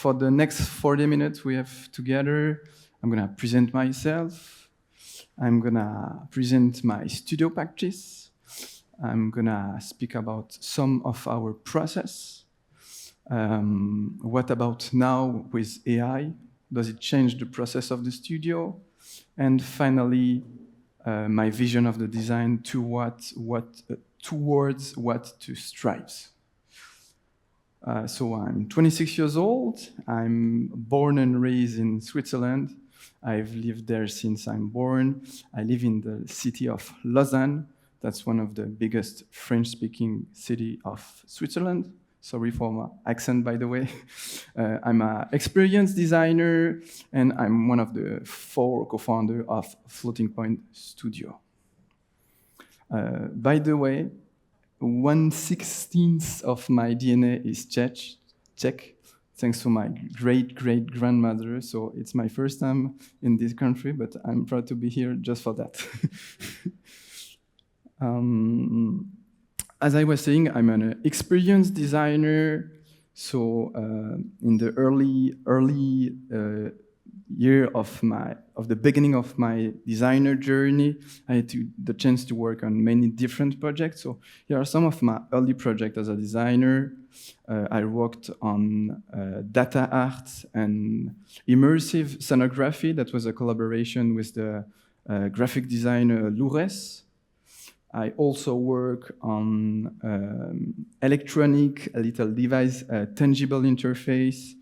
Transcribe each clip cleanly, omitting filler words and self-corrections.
for the next 40 minutes we have together, I'm going to present myself. I'm going to present my studio practice. I'm going to speak about some of our process. What about now with AI? Does it change the process of the studio? And finally, my vision of the design towards what to strive. So I'm 26 years old. I'm born and raised in Switzerland. I've lived there since I'm born. I live in the city of Lausanne. That's one of the biggest French-speaking city of Switzerland. Sorry for my accent, by the way. I'm an experienced designer, and I'm one of the 4 co-founders of Floating Point Studio. By the way, 1/16 of my DNA is Czech, thanks to my great-great-grandmother. So it's my first time in this country, but I'm proud to be here just for that. As I was saying, I'm an experienced designer. So in the early year of the beginning of my designer journey, I had the chance to work on many different projects. So here are some of my early projects as a designer. I worked on data art and immersive scenography. That was a collaboration with the graphic designer Loures. I also work on electronic, a little device, tangible interface,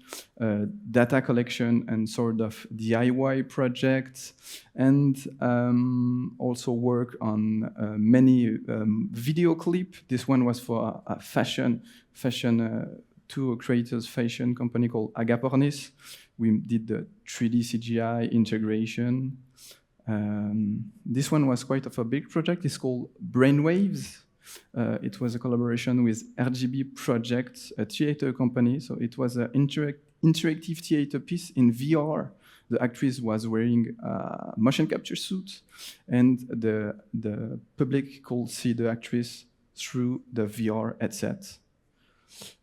data collection, and sort of DIY projects, and also work on many video clip. This one was for a fashion two creators fashion company called Agapornis. We did the 3D CGI integration. This one was quite of a big project. It's called Brainwaves. It was a collaboration with RGB Projects, a theater company. So it was an interactive theater piece in VR. The actress was wearing a motion capture suit, and the public could see the actress through the VR headset.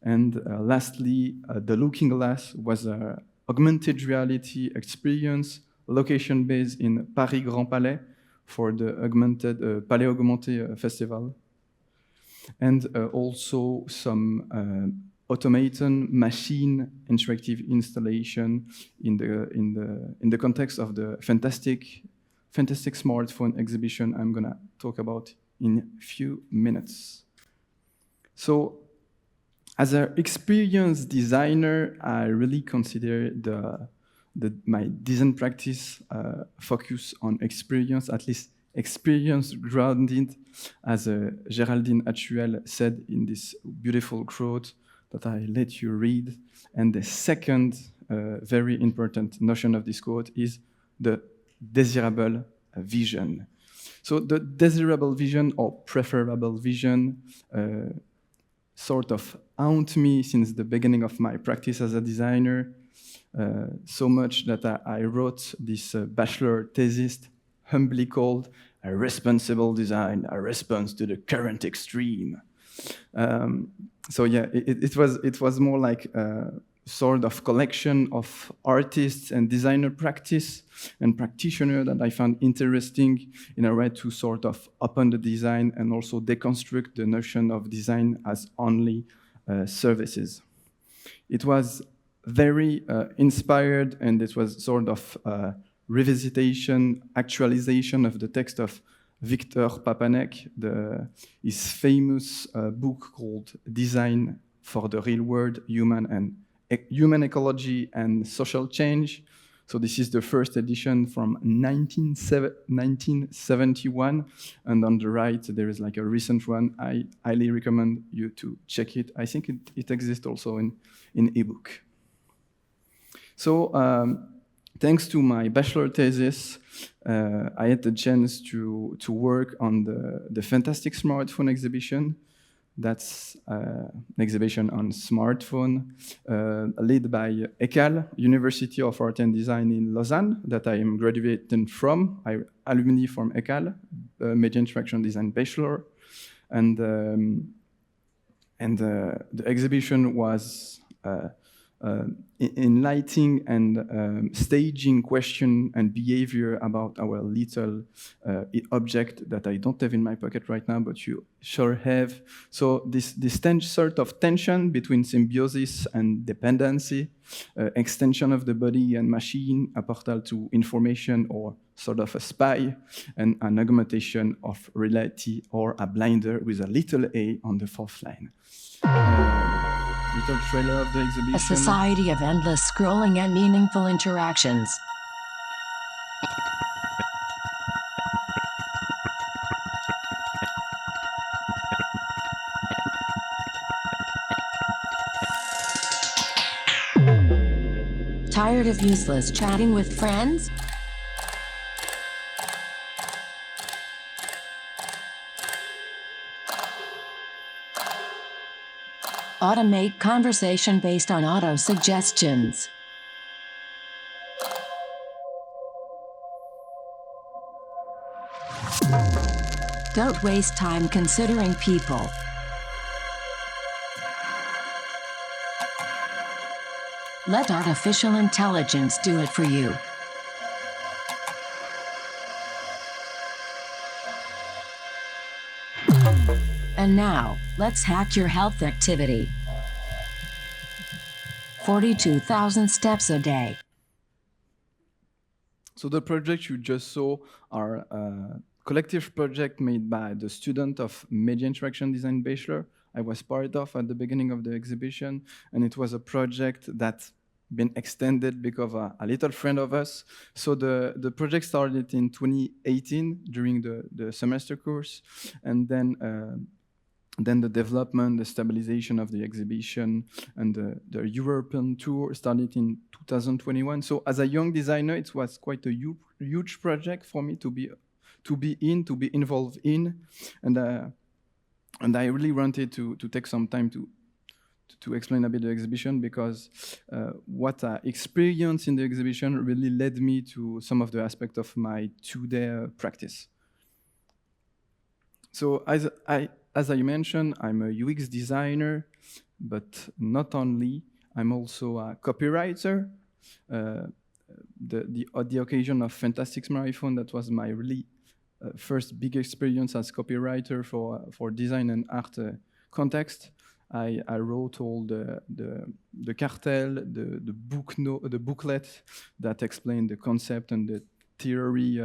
And lastly, the Looking Glass was an augmented reality experience, location-based in Paris Grand Palais for the Palais Augmenté Festival. And also some automaton machine interactive installation in the context of the fantastic smartphone exhibition I'm gonna talk about in a few minutes. So as an experienced designer, I really consider my design practice focus on experience, at least experience grounded, as Géraldine Hatchuel said in this beautiful quote that I let you read. And the second very important notion of this quote is the desirable vision. So the desirable vision or preferable vision sort of haunt me since the beginning of my practice as a designer. So much that I wrote this bachelor thesis, humbly called A Responsible Design, a Response to the Current Extreme. So yeah, it was more like a sort of collection of artists and designer practice and practitioner that I found interesting in a way to sort of open the design and also deconstruct the notion of design as only services. It was very inspired, and it was sort of revisitation, actualization of the text of Victor Papanek, his famous book called Design for the Real World, Human Ecology and Social Change. So this is the first edition from 1971, and on the right there is like a recent one. I highly recommend you to check it. I think it exists also in ebook. So thanks to my bachelor thesis, I had the chance to work on the fantastic smartphone exhibition. That's an exhibition on smartphone led by ECAL, University of Art and Design in Lausanne, that I am graduating from. I'm alumni from ECAL, Media Interaction Design Bachelor. And the exhibition was enlightening and staging question and behavior about our little object that I don't have in my pocket right now, but you sure have. So this sort of tension between symbiosis and dependency, extension of the body and machine, a portal to information or sort of a spy, and an augmentation of reality or a blinder with a little a on the fourth line. Little trailer of the exhibition. A society of endless scrolling and meaningful interactions. Tired of useless chatting with friends? Automate conversation based on auto-suggestions. Don't waste time considering people. Let artificial intelligence do it for you. And now, let's hack your health activity. 42,000 steps a day. So the project you just saw are a collective project made by the student of Media Interaction Design Bachelor I was part of at the beginning of the exhibition, and it was a project that's been extended because of a little friend of us. So the project started in 2018 during the semester course, and then the development, the stabilization of the exhibition, and the European tour started in 2021. So as a young designer, it was quite a huge project for me to be involved in, and I really wanted to take some time to explain a bit the exhibition, because what I experienced in the exhibition really led me to some of the aspects of my two-day practice. So as I mentioned, I'm a UX designer, but not only, I'm also a copywriter. The occasion of Fantastic Marathon, that was my really first big experience as copywriter for design and art context. I wrote all the cartel, the booklet that explain the concept and the theory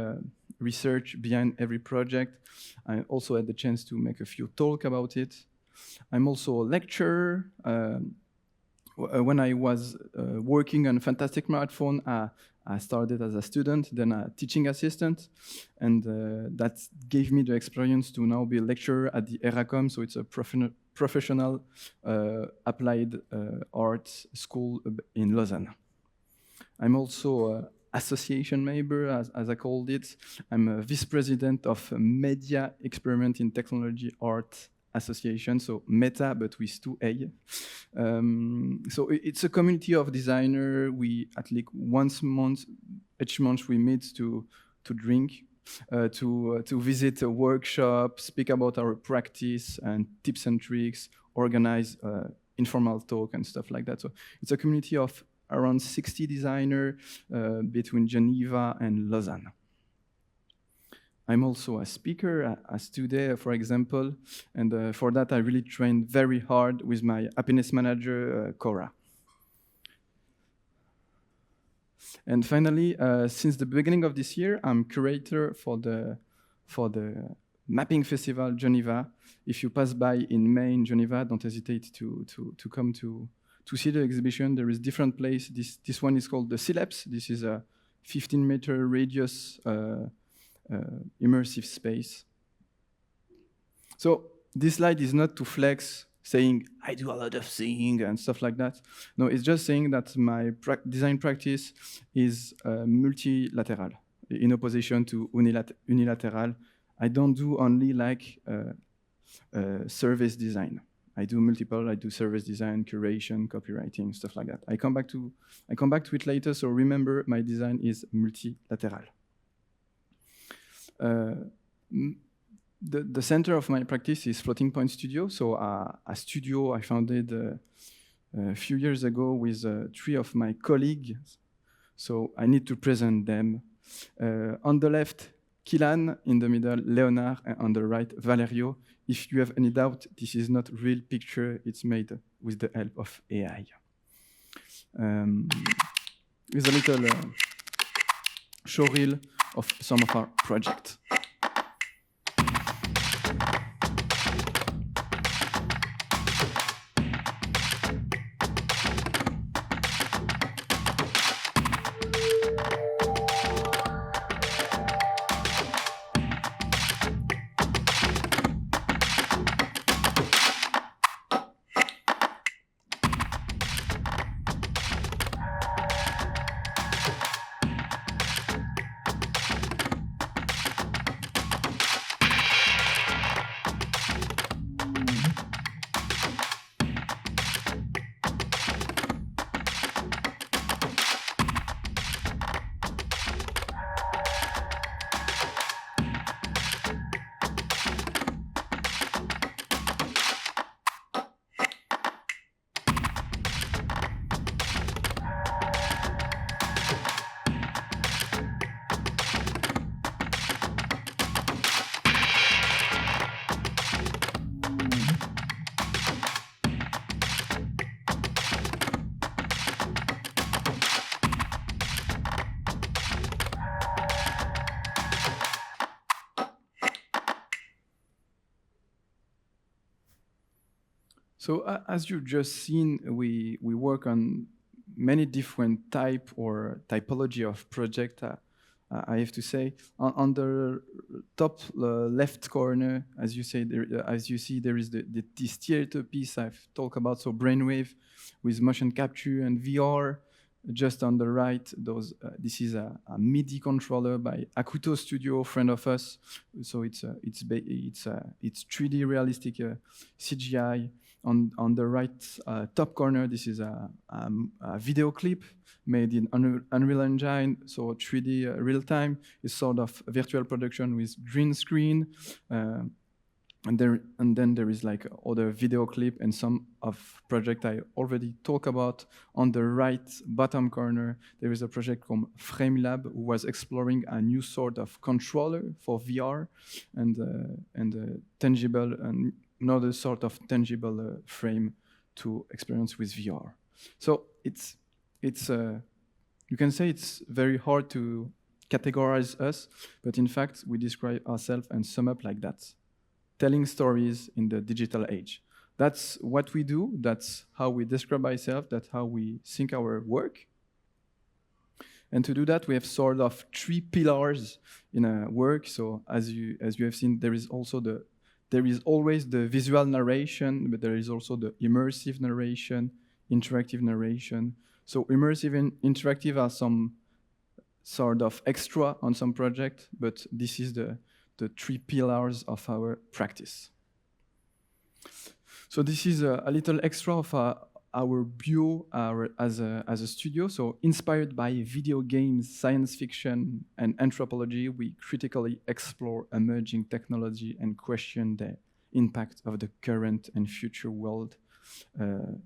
research behind every project. I also had the chance to make a few talks about it. I'm also a lecturer. When I was working on Fantastic Marathon, I started as a student, then a teaching assistant, and that gave me the experience to now be a lecturer at the ERACOM, so it's a professional applied arts school in Lausanne. I'm also association member, as I called it. I'm a vice president of Media Experiment in Technology Art Association, so META, but with 2 A. So it's a community of designers. We at least each month we meet to drink, to visit a workshop, speak about our practice and tips and tricks, organize informal talk and stuff like that. So it's a community of around 60 designers between Geneva and Lausanne. I'm also a speaker, as today, for example, and for that I really trained very hard with my happiness manager, Cora. And finally, since the beginning of this year, I'm curator for the Mapping Festival Geneva. If you pass by in May in Geneva, don't hesitate to come to see the exhibition. There is different place. This one is called the Syllabs. This is a 15-meter radius immersive space. So this slide is not to flex, saying I do a lot of things and stuff like that. No, it's just saying that my design practice is multilateral, in opposition to unilateral. I don't do only like service design. I do multiple. I do service design, curation, copywriting, stuff like that. I come back to it later. So remember, my design is multilateral. The center of my practice is Floating Point Studio. So a studio I founded a few years ago with 3 of my colleagues. So I need to present them. On the left, Kylan, in the middle, Léonard, and on the right, Valerio. If you have any doubt, this is not real picture, it's made with the help of AI. With a little showreel of some of our projects. So as you've just seen, we work on many different type or typology of project. I have to say, on the top left corner, as you say, as you see, there is this theater piece I've talked about. So brainwave with motion capture and VR. Just on the right, this is a MIDI controller by Akuto Studio, friend of us. So it's 3D realistic CGI. On the right top corner, this is a video clip made in Unreal Engine, so 3D real time. It's sort of virtual production with green screen. And then there is like other video clip and some of project I already talked about. On the right bottom corner, there is a project called FrameLab, who was exploring a new sort of controller for VR and tangible and another sort of tangible frame to experience with VR. So it's you can say it's very hard to categorize us, but in fact we describe ourselves and sum up like that. Telling stories in the digital age. That's what we do. That's how we describe ourselves. That's how we think our work. And to do that, we have sort of 3 pillars in our work. So as you have seen, there is always the visual narration, but there is also the immersive narration, interactive narration. So immersive and interactive are some sort of extra on some project, but this is the 3 pillars of our practice. So this is a little extra of our bio as a studio. So inspired by video games, science fiction, and anthropology, we critically explore emerging technology and question the impact of the current and future world.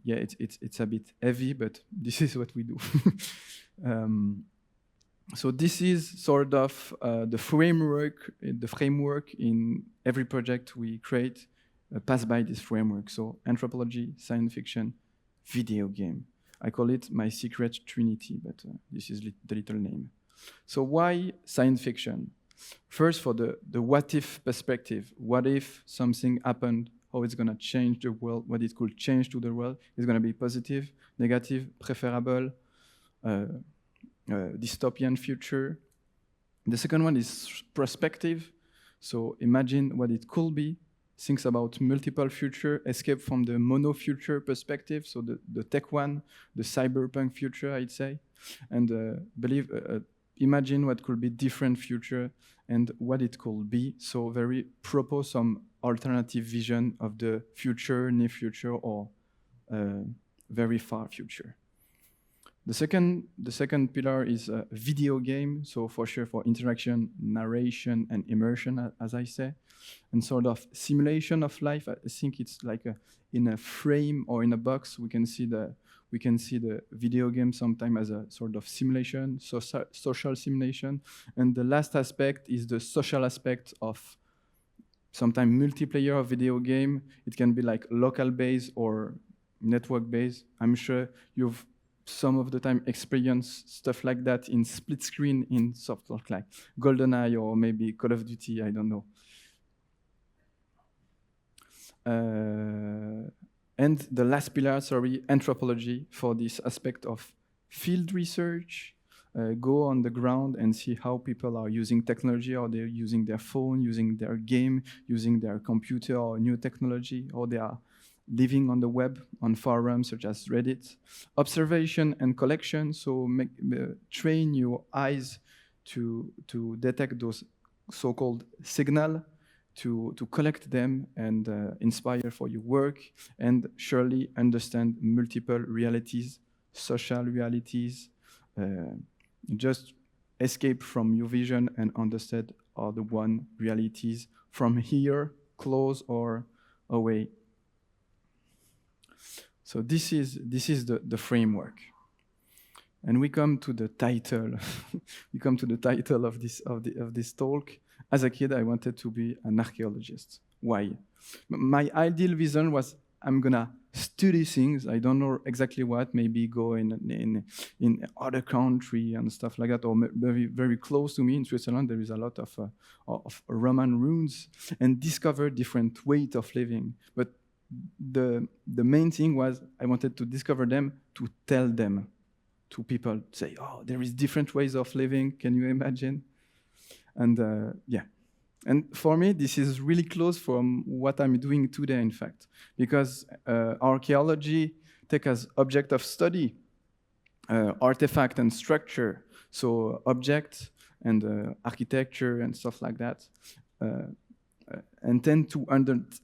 Yeah, it's a bit heavy, but this is what we do. So this is sort of the framework in every project we create pass by this framework. So anthropology, science fiction, video game. I call it my secret trinity, but this is the little name. So why science fiction? First, for the what if perspective. What if something happened? How it's going to change the world? What it could change to the world? Is going to be positive, negative, preferable, dystopian future. The second one is perspective. So imagine what it could be. Thinks about multiple future, escape from the mono future perspective. So the tech one, the cyberpunk future, I'd say. And imagine what could be different future and what it could be. So propose some alternative vision of the future, near future, or very far future. The second pillar is a video game, so for sure for interaction, narration, and immersion, as I say, and sort of simulation of life. I think it's like in a frame or in a box. We can see the video game sometimes as a sort of simulation, social simulation, and the last aspect is the social aspect of sometimes multiplayer of video game. It can be like local based or network based. I'm sure you've some of the time experience stuff like that in split screen in software like GoldenEye or maybe Call of Duty, I don't know. And the last pillar, anthropology, for this aspect of field research, go on the ground and see how people are using technology, or they're using their phone, using their game, using their computer or new technology, or they are living on the web, on forums such as Reddit. Observation and collection, so train your eyes to detect those so-called signal, to collect them and inspire for your work, and surely understand multiple realities, social realities, just escape from your vision and understand all the one realities from here, close or away. So this is the framework, and we come to the title. We come to the title of this talk. As a kid, I wanted to be an archaeologist. Why? My ideal vision was I'm gonna study things. I don't know exactly what. Maybe go in other country and stuff like that, or very very close to me in Switzerland. There is a lot of Roman ruins, and discover different ways of living. But the main thing was I wanted to discover them, to tell them to people, say, oh, there is different ways of living. Can you imagine? And yeah. And for me, this is really close from what I'm doing today, in fact, because archaeology takes as object of study artifact and structure, so object and architecture and stuff like that, and tend to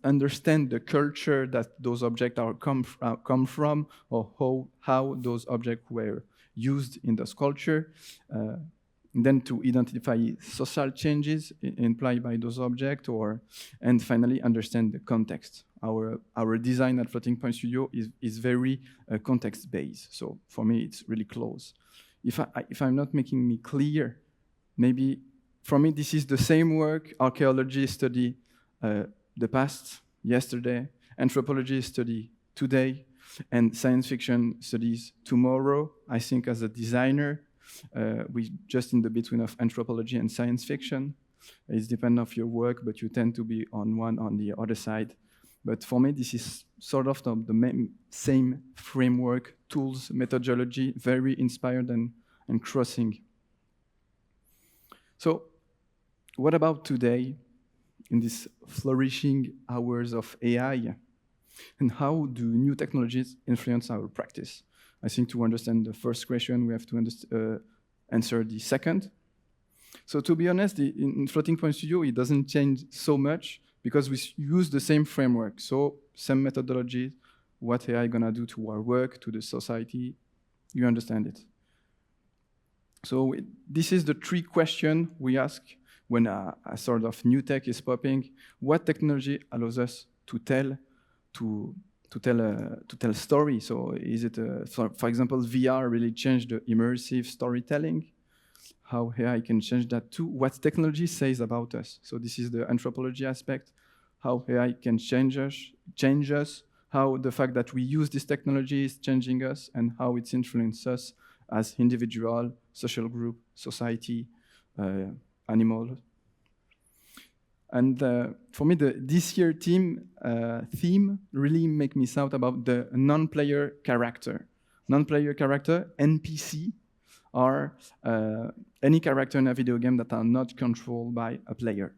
understand the culture that those objects are come from, or how those objects were used in the culture. Then to identify social changes implied by those objects, and finally understand the context. Our design at Floating Point Studio is very context-based. So for me, it's really close. If I'm not making me clear, maybe for me this is the same work. Archaeology study the past, yesterday. Anthropology study today, and science fiction studies tomorrow. I think as a designer, we just in the between of anthropology and science fiction. It depends on your work, but you tend to be on one on the other side. But for me, this is sort of the same framework, tools, methodology, very inspired and crossing. So what about today, in these flourishing hours of AI? And how do new technologies influence our practice? I think to understand the first question, we have to answer the second. So to be honest, in Floating Point Studio, it doesn't change so much because we use the same framework. So same methodology, what AI gonna do to our work, to the society, you understand it. So this is the three questions we ask when a sort of new tech is popping. What technology allows us to tell story? So is it, for example, VR really changed the immersive storytelling? How AI can change that too? What technology says about us? So this is the anthropology aspect. How AI can change us, how the fact that we use this technology is changing us, and how it's influenced us as individual, social group, society, animal. And for me, this year theme really make me thought about the non-player character. Non-player character, NPC, are any character in a video game that are not controlled by a player.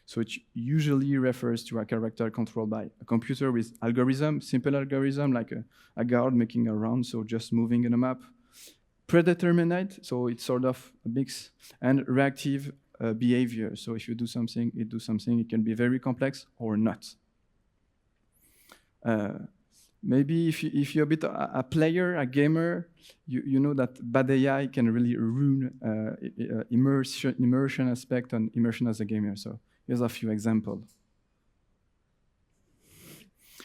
So it usually refers to a character controlled by a computer with algorithm, simple algorithm, like a guard making a round, so just moving in a map. Predetermined, so it's sort of a mix, and reactive behavior. So if you do something, it do something. It can be very complex or not. Maybe if you're a bit a player, a gamer, you know that bad AI can really ruin immersion aspect and immersion as a gamer. So here's a few examples.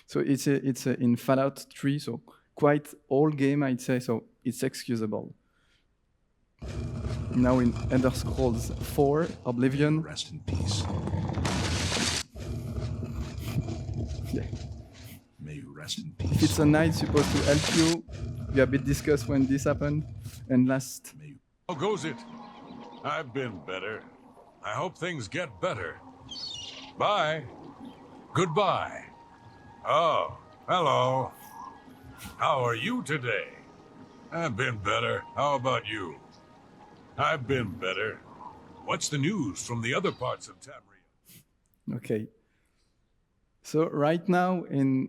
So it's in Fallout 3, so quite old game, I'd say, so it's excusable. Now in Elder Scrolls 4, Oblivion. Rest in peace. Yeah. May you rest in If peace. it's a knight supposed to help you, you're a bit discussed when this happened. And last, How goes it? I've been better. I hope things get better. Bye. Goodbye. Oh, hello. How are you today? I've been better. How about you? I've been better. What's the news from the other parts of Tamriel? okay. So right now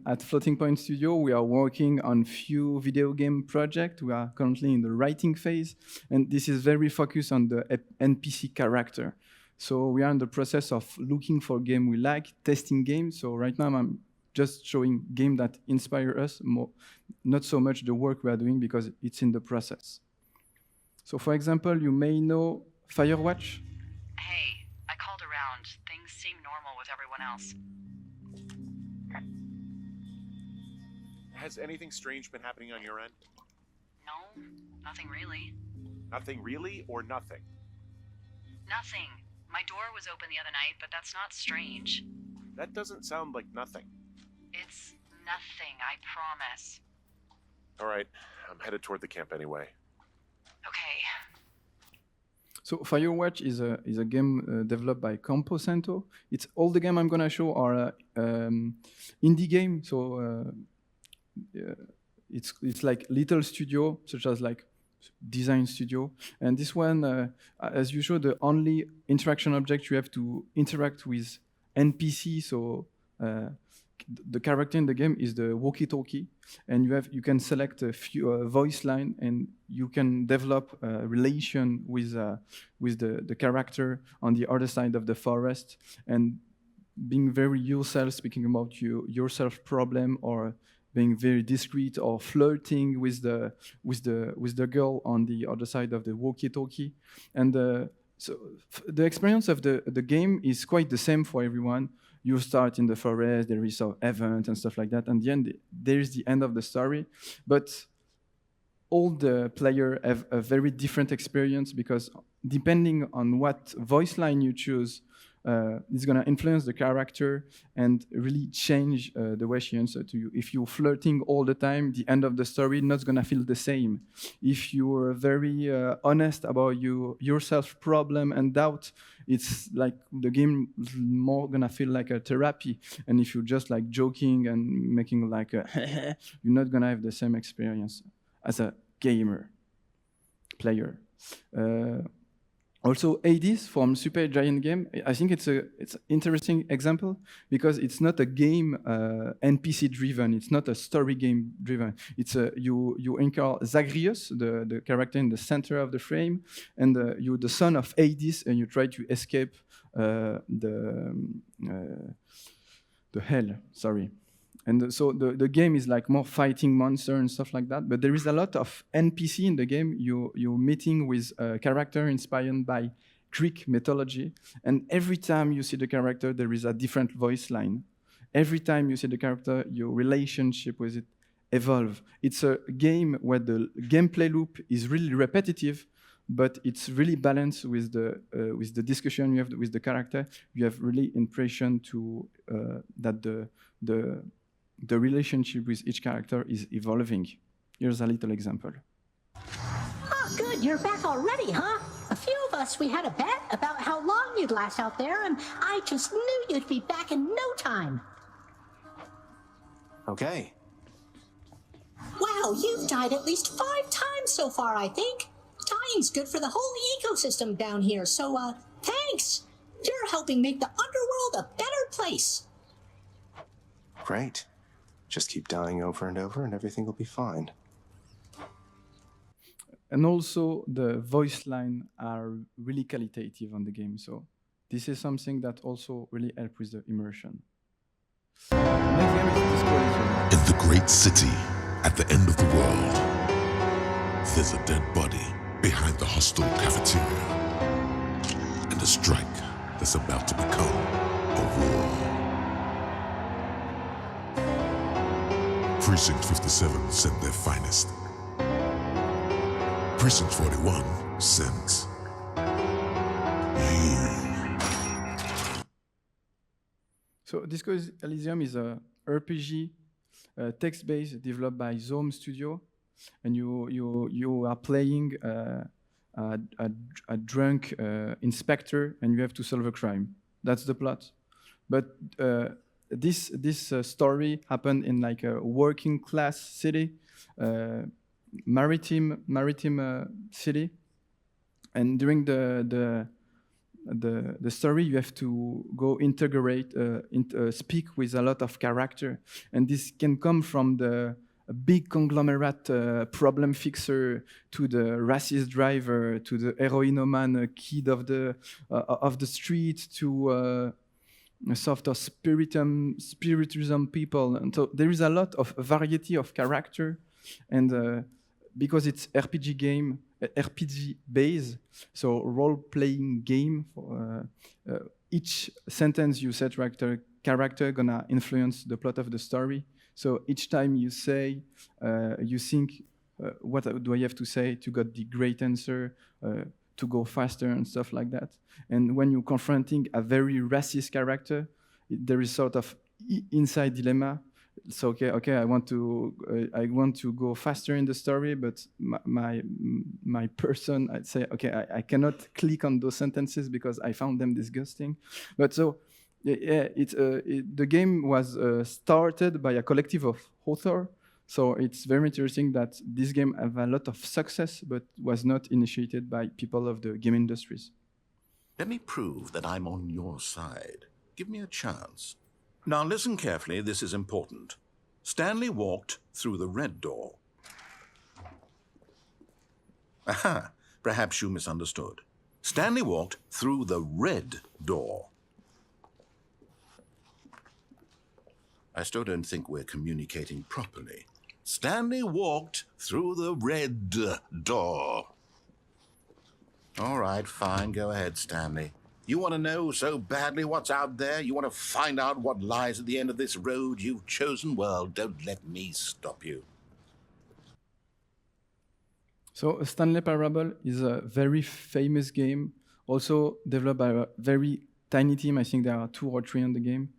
at Floating Point Studio, we are working on few video game projects. We are currently in the writing phase, and this is very focused on the NPC character. So we are in the process of looking for game we like, testing games. So right now I'm just showing games that inspire us more, not so much the work we are doing because it's in the process. So for example, you may know Firewatch. Hey, I called around. Things seem normal with everyone else. Has anything strange been happening on your end? No, nothing really. Nothing really, or nothing? Nothing. My door was open the other night, but that's not strange. That doesn't sound like nothing. It's nothing, I promise. All right, I'm headed toward the camp anyway. Okay. So Firewatch is a game developed by Campo Santo. It's all the game I'm gonna show are indie game. So it's like little studio, such as like design studio. And this one, as usual, the only interaction object you have to interact with NPC. So the character in the game is the walkie-talkie, and you can select a few voice line, and you can develop a relation with the character on the other side of the forest, and being very yourself, speaking about yourself problem, or being very discreet, or flirting with the girl on the other side of the walkie-talkie. And so the experience of the game is quite the same for everyone. You start in the forest, there is an event and stuff like that, and the end, there is the end of the story. But all the players have a very different experience, because depending on what voice line you choose, it's going to influence the character and really change the way she answers to you. If you're flirting all the time, the end of the story not going to feel the same. If you're very honest about your self problem and doubt, it's like the game is more going to feel like a therapy. And if you're just like joking and making like a you're not going to have the same experience as a gamer player. Also, Hades from Super Giant Game, I think it's an interesting example, because it's not a game NPC driven. It's not a story game driven. It's you encounter Zagreus, the character in the center of the frame, and you're the son of Hades, and you try to escape the hell. Sorry. And so the game is like more fighting monster and stuff like that. But there is a lot of NPC in the game. You're meeting with a character inspired by Greek mythology. And every time you see the character, there is a different voice line. Every time you see the character, your relationship with it evolve. It's a game where the gameplay loop is really repetitive, but it's really balanced with the discussion you have with the character. You have really impression to that the relationship with each character is evolving. Here's a little example. Oh, good, you're back already, huh? A few of us, we had a bet about how long you'd last out there, and I just knew you'd be back in no time. Okay. Wow, you've died at least 5 times so far, I think. Dying's good for the whole ecosystem down here, so, thanks. You're helping make the underworld a better place. Great. Just keep dying over and over and everything will be fine. And also the voice line are really qualitative on the game. So this is something that also really helps with the immersion. Next game is Disco Elysium. In the great city, at the end of the world, there's a dead body behind the hostel cafeteria. And a strike that's about to become a war. Precinct 57 sent their finest. Precinct 41 sends you. So Disco Elysium is a RPG text-based developed by Zome Studio, and you are playing a drunk inspector, and you have to solve a crime. That's the plot. But this story happened in like a working class city, maritime city, and during the story, you have to go integrate, speak with a lot of character, and this can come from the big conglomerate problem fixer to the racist driver to the heroinoman kid of the street to a sort of spiritism people, and so there is a lot of variety of character, and because it's RPG based, so role-playing game. Each sentence you set character gonna influence the plot of the story. So each time you say, you think, what do I have to say to get the great answer, to go faster and stuff like that. And when you're confronting a very racist character, there is sort of inside dilemma. So okay, I want to go faster in the story, but my person, I'd say, okay, I cannot click on those sentences because I found them disgusting. But so yeah, the game was started by a collective of authors. So it's very interesting that this game have a lot of success, but was not initiated by people of the game industries. Let me prove that I'm on your side. Give me a chance. Now listen carefully, this is important. Stanley walked through the red door. Aha, perhaps you misunderstood. Stanley walked through the red door. I still don't think we're communicating properly. Stanley walked through the red door. All right, fine, go ahead, Stanley. You want to know so badly what's out there? You want to find out what lies at the end of this road you've chosen? Well, don't let me stop you. So Stanley Parable is a very famous game, also developed by a very tiny team. I think there are 2 or 3 on the game.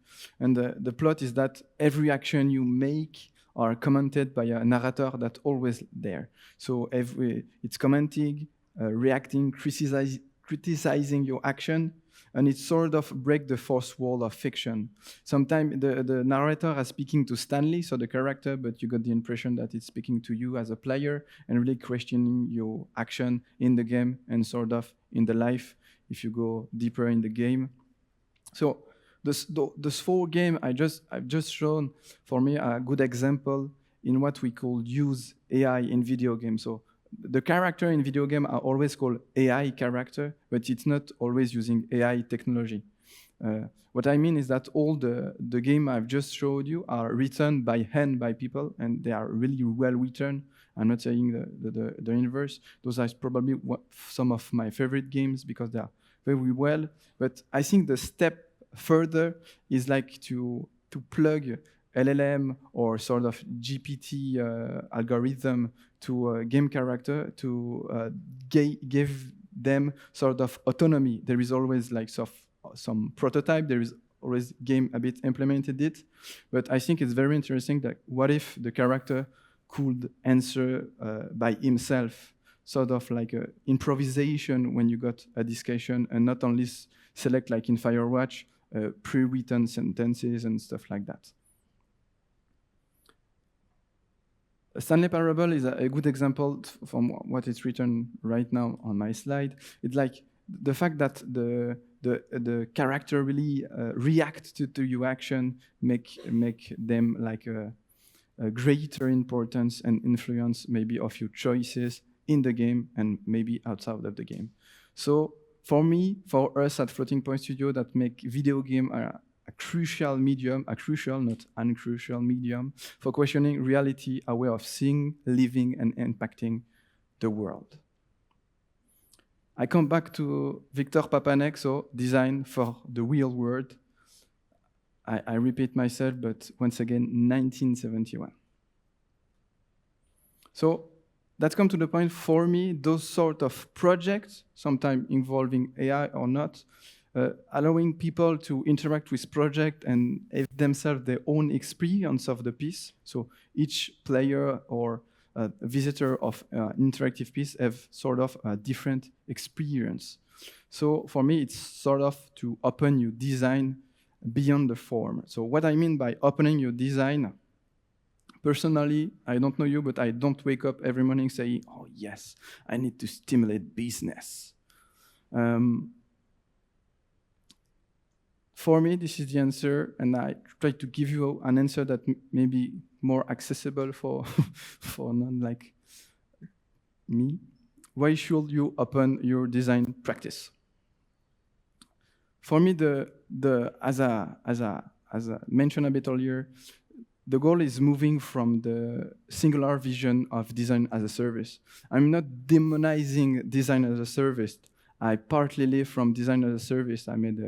And the plot is that every action you make are commented by a narrator that's always there. So it's commenting, reacting, criticizing your action, and it sort of break the fourth wall of fiction. Sometimes the narrator is speaking to Stanley, so the character, but you got the impression that it's speaking to you as a player and really questioning your action in the game and sort of in the life if you go deeper in the game. So this 4 game I've just shown for me a good example in what we call use AI in video games. So the character in video game are always called AI character, but it's not always using AI technology. What I mean is that all the game I've just showed you are written by hand by people, and they are really well written. I'm not saying the inverse. Those are probably some of my favorite games because they are very well. But I think the step further is like to plug LLM or sort of GPT algorithm to a game character to give them sort of autonomy. There is always like some prototype. There is always game a bit implemented it, but I think it's very interesting that what if the character could answer by himself, sort of like a improvisation when you got a discussion and not only select like in Firewatch pre-written sentences and stuff like that. Stanley Parable is a good example from what is written right now on my slide. It's like the fact that the character really react to your action, make them like a greater importance and influence maybe of your choices in the game and maybe outside of the game. So for me, for us at Floating Point Studio that make video game a crucial medium, a crucial, not uncrucial medium, for questioning reality, a way of seeing, living, and impacting the world. I come back to Victor Papanek, so design for the real world. I repeat myself, but once again, 1971. So that's come to the point for me, those sort of projects, sometimes involving AI or not, allowing people to interact with project and have themselves their own experience of the piece. So each player or visitor of interactive piece have sort of a different experience. So for me, it's sort of to open your design beyond the form. So what I mean by opening your design, personally, I don't know you, but I don't wake up every morning saying, oh yes, I need to stimulate business. For me, this is the answer, and I try to give you an answer that may be more accessible for, for none like me. Why should you open your design practice? For me, as I mentioned a bit earlier, the goal is moving from the singular vision of design as a service. I'm not demonizing design as a service. I partly live from design as a service. I made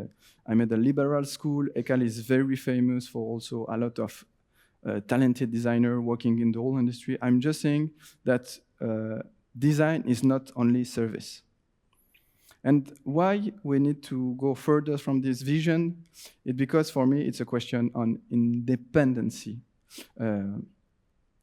a liberal school. ECAL is very famous for also a lot of talented designer working in the whole industry. I'm just saying that design is not only service. And why we need to go further from this vision? It's because for me, it's a question on independency.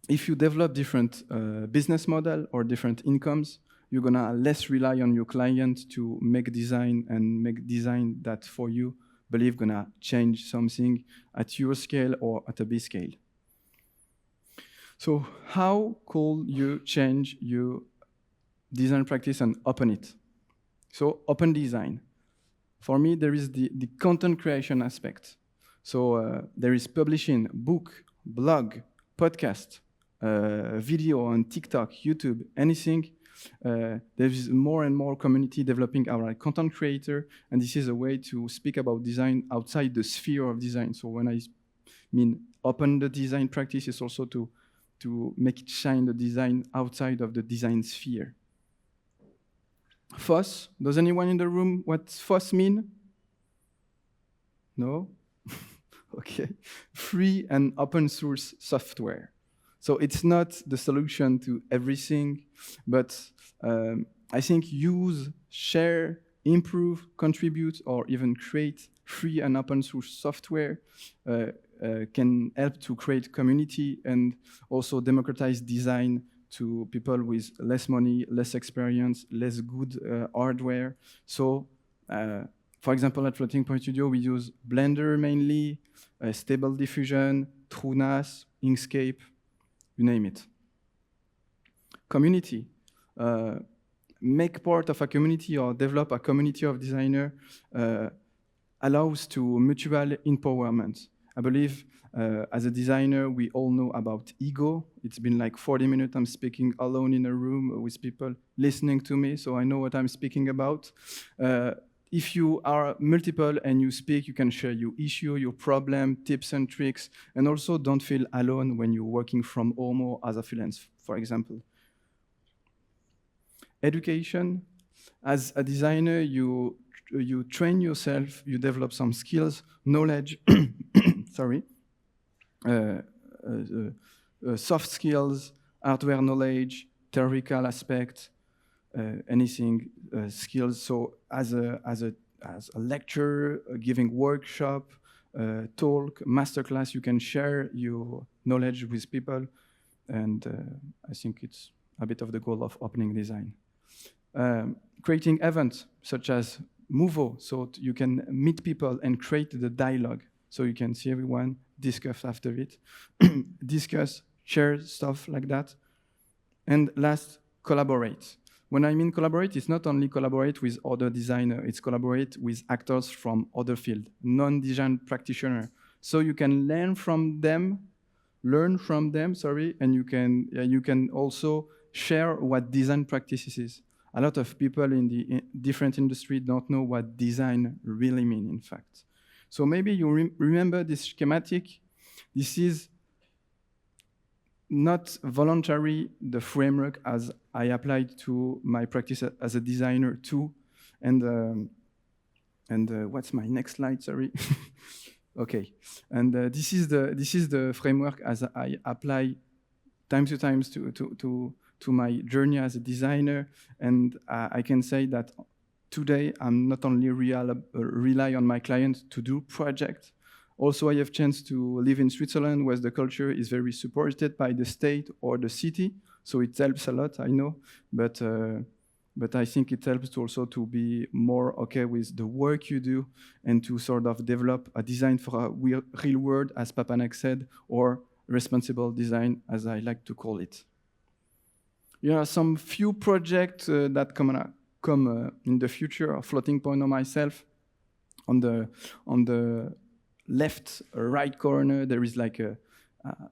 If you develop different business model or different incomes, you're gonna less rely on your client to make design and make design that for you believe gonna change something at your scale or at a big scale. So how could you change your design practice and open it? So open design. For me, there is the content creation aspect. So there is publishing, book, blog, podcast, video on TikTok, YouTube, anything. There is more and more community developing our content creator, and this is a way to speak about design outside the sphere of design. So when I mean open the design practice, it's also to make it shine the design outside of the design sphere. FOSS, does anyone in the room what FOSS mean? No? Okay. Free and open source software. So it's not the solution to everything, but I think use, share, improve, contribute, or even create free and open source software can help to create community and also democratize design to people with less money, less experience, less good hardware. So, for example, at Floating Point Studio, we use Blender mainly, Stable Diffusion, TrueNAS, Inkscape, you name it. Community. Make part of a community or develop a community of designers allows to mutual empowerment. I believe as a designer, we all know about ego. It's been like 40 minutes I'm speaking alone in a room with people listening to me, so I know what I'm speaking about. If you are multiple and you speak, you can share your issue, your problem, tips and tricks, and also don't feel alone when you're working from home or as a freelance, for example. Education. As a designer, you train yourself, you develop some skills, knowledge, sorry, soft skills, hardware knowledge, theoretical aspect, anything, skills. So as a lecturer, giving workshop, talk, masterclass, you can share your knowledge with people. And I think it's a bit of the goal of opening design. Creating events such as Mouvo, so you can meet people and create the dialogue. So you can see everyone, discuss after it, discuss, share stuff like that. And last, collaborate. When I mean collaborate, it's not only collaborate with other designers, it's collaborate with actors from other fields, non-design practitioners. So you can learn from them, and you can also share what design practices is. A lot of people in the different industry don't know what design really means, in fact. So maybe you remember this schematic. This is not voluntary, the framework as I applied to my practice as a designer too. And what's my next slide? Sorry. Okay. And this is the framework as I apply times to my journey as a designer. And I can say that today I'm not only rely on my client to do projects. Also, I have chance to live in Switzerland, where the culture is very supported by the state or the city. So it helps a lot, I know. But I think it helps also to be more okay with the work you do and to sort of develop a design for a real world, as Papanek said, or responsible design, as I like to call it. There are some few projects that come in the future, a floating point on myself. On the left right corner, there is like a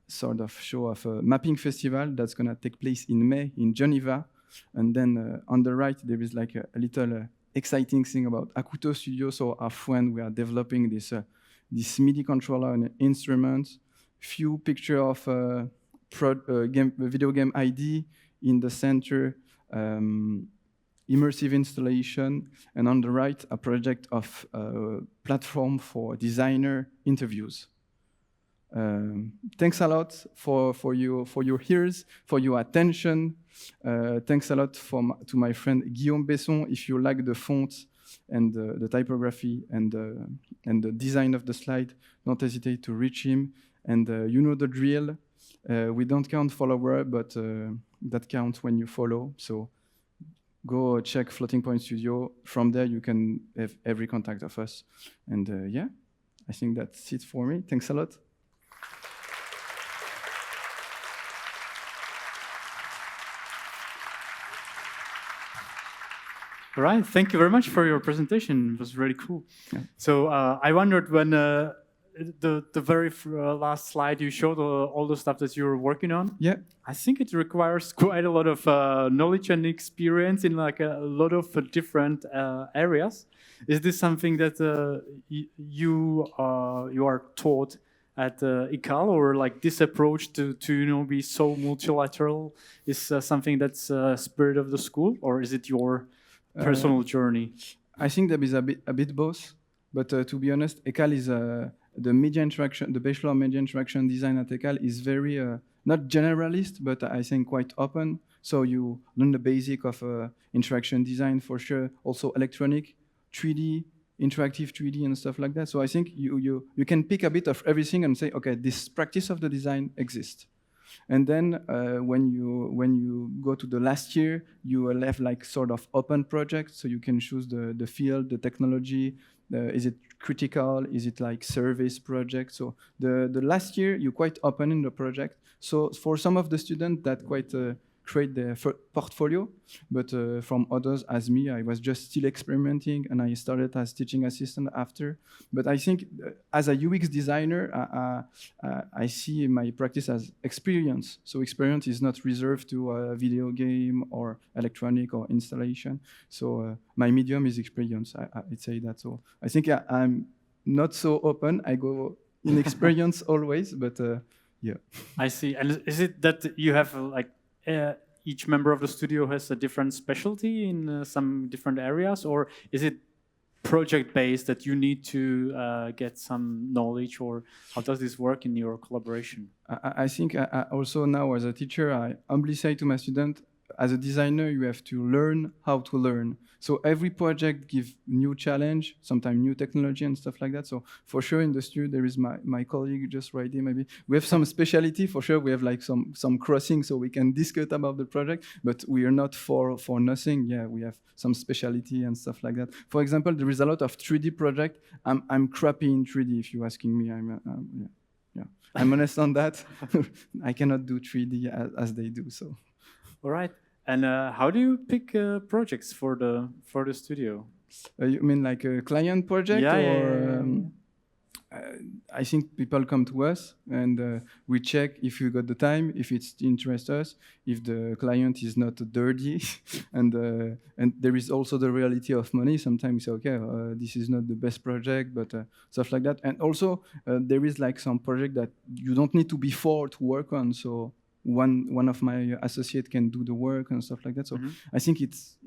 sort of show of a mapping festival that's going to take place in May in Geneva. And then on the right, there is like a little exciting thing about Akuto Studio. So our friend, we are developing this MIDI controller and instruments. Few picture of video game ID in the center, immersive installation, and on the right, a project of platform for designer interviews. Thanks a lot for your ears, for your attention. Thanks a lot to my friend Guillaume Besson. If you like the font and the typography and the design of the slide, don't hesitate to reach him. And you know the drill. We don't count follower, but that counts when you follow. So go check Floating Point Studio. From there, you can have every contact of us. And yeah, I think that's it for me. Thanks a lot. All right, thank you very much for your presentation. It was really cool. Yeah. So I wondered when the very last slide you showed all the stuff that you were working on. Yeah, I think it requires quite a lot of knowledge and experience in like a lot of different areas. Is this something that you are taught at ECAL, or like this approach to be so multilateral is something that's spirit of the school, or is it your personal journey? I think there is a bit both, but to be honest, ECAL is the media interaction, the Bachelor of Media Interaction Design at ECAL is very not generalist, but I think quite open. So you learn the basic of interaction design for sure, also electronic, 3D, interactive 3D and stuff like that. So I think you can pick a bit of everything and say, okay, this practice of the design exists. And then when you go to the last year, you will have like sort of open projects, so you can choose the field, the technology. Is it critical? Is it like service project? So the last year, you're quite open in the project. So for some of the students that quite create their portfolio, but from others as me, I was just still experimenting, and I started as teaching assistant after. But I think as a UX designer, I see my practice as experience. So experience is not reserved to a video game or electronic or installation. So my medium is experience, I'd say that. So I think I'm not so open. I go in experience always, but yeah. I see. And is it that you have like each member of the studio has a different specialty in some different areas, or is it project-based that you need to get some knowledge, or how does this work in your collaboration? I think I also now as a teacher, I humbly say to my student, as a designer, you have to learn how to learn. So every project gives new challenge, sometimes new technology and stuff like that. So for sure in the studio, there is my colleague just right here, maybe. We have some specialty, for sure. We have like some crossing, so we can discuss about the project, but we are not for nothing. Yeah, we have some specialty and stuff like that. For example, there is a lot of 3D project. I'm crappy in 3D, if you're asking me. Yeah. I'm honest on that. I cannot do 3D as they do, so. All right. And how do you pick projects for the studio? You mean like a client project? Yeah, or, I think people come to us and we check if we got the time, if it interests us, if the client is not dirty, and there is also the reality of money. Sometimes we say, okay, this is not the best project, but stuff like that. And also there is like some project that you don't need to be four to work on. So one of my associates can do the work and stuff like that. So I think it's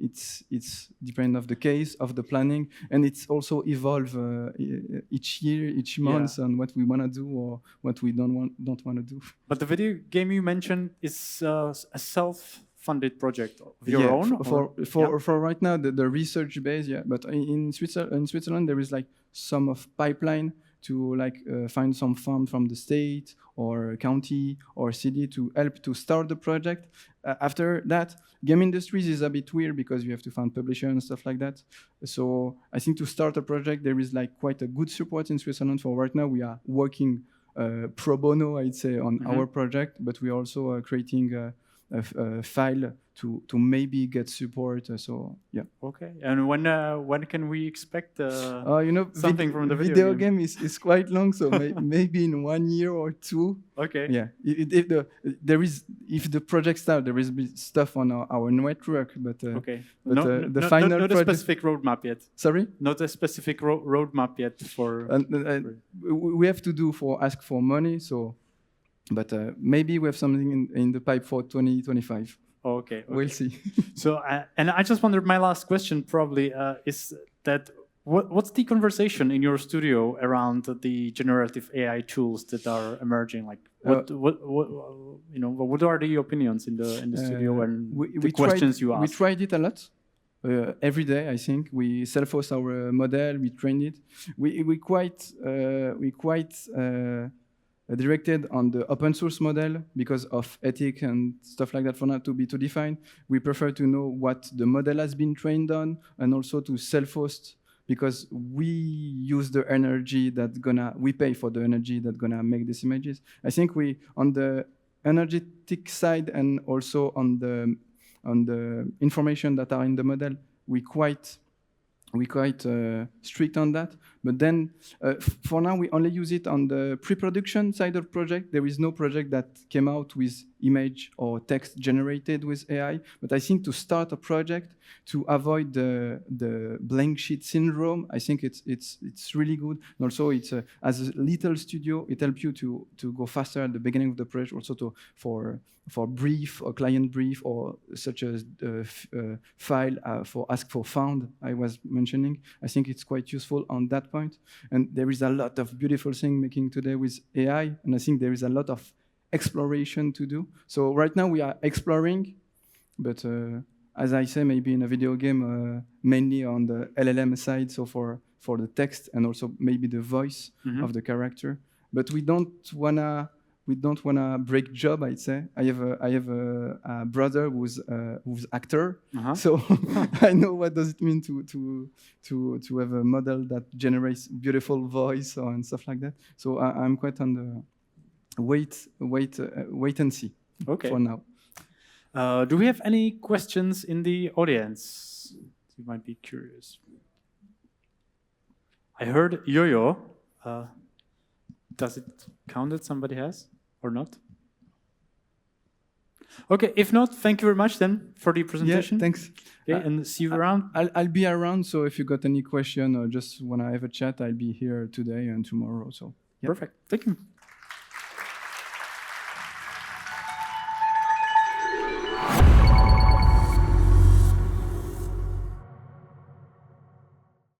depend of the case, of the planning, and it's also evolve each year, each month on what we want to do or what we don't want to do. But the video game you mentioned is a self-funded project of your own? For right now, the research base, but in Switzerland there is like some of pipeline to like find some fund from the state or county or city to help to start the project. After that, game industries is a bit weird because you have to find publisher and stuff like that. So I think to start a project, there is like quite a good support in Switzerland. For right now, we are working pro bono, I'd say, on our project, but we are also creating a file to maybe get support. So yeah. Okay. And when can we expect something from the video game? Is quite long, so maybe in 1 year or two. Okay. Yeah. If the project starts, there is stuff on our network, but okay. But the final not a specific roadmap yet. Sorry. Not a specific roadmap yet for. We have to ask for money, so. But maybe we have something in the pipe for 2025. Okay. We'll see. So, and I just wondered, my last question probably is that what's the conversation in your studio around the generative AI tools that are emerging? Like, what are the opinions in the studio and the questions you ask? We tried it a lot. Every day, I think we self-host our model. We train it. We quite directed on the open source model because of ethic and stuff like that. For now to be too defined, we prefer to know what the model has been trained on, and also to self-host because we use the energy we pay for the energy that's gonna make these images. I think we on the energetic side and also on the information that are in the model, we quite strict on that. But then for now, we only use it on the pre-production side of the project. There is no project that came out with image or text generated with AI. But I think to start a project, to avoid the blank sheet syndrome, I think it's really good. And also, it's as a little studio, it helps you to go faster at the beginning of the project. Also for brief or client brief or such as file for ask for found I was mentioning. I think it's quite useful on that point. And there is a lot of beautiful things making today with AI, and I think there is a lot of exploration to do. So right now we are exploring, but as I say, maybe in a video game, mainly on the LLM side, so for the text and also maybe the voice of the character. But we don't wanna break job, I'd say. I have a brother who's actor, so I know what does it mean to have a model that generates beautiful voice and stuff like that. So I'm quite on the wait and see. Okay. For now. Do we have any questions in the audience? You might be curious. I heard yo-yo. Does it count that somebody has or not? Okay, if not, thank you very much then for the presentation. Yeah, thanks. Okay, and see you around. I'll be around, so if you got any question or just want to have a chat, I'll be here today and tomorrow. So yeah. Perfect. Thank you.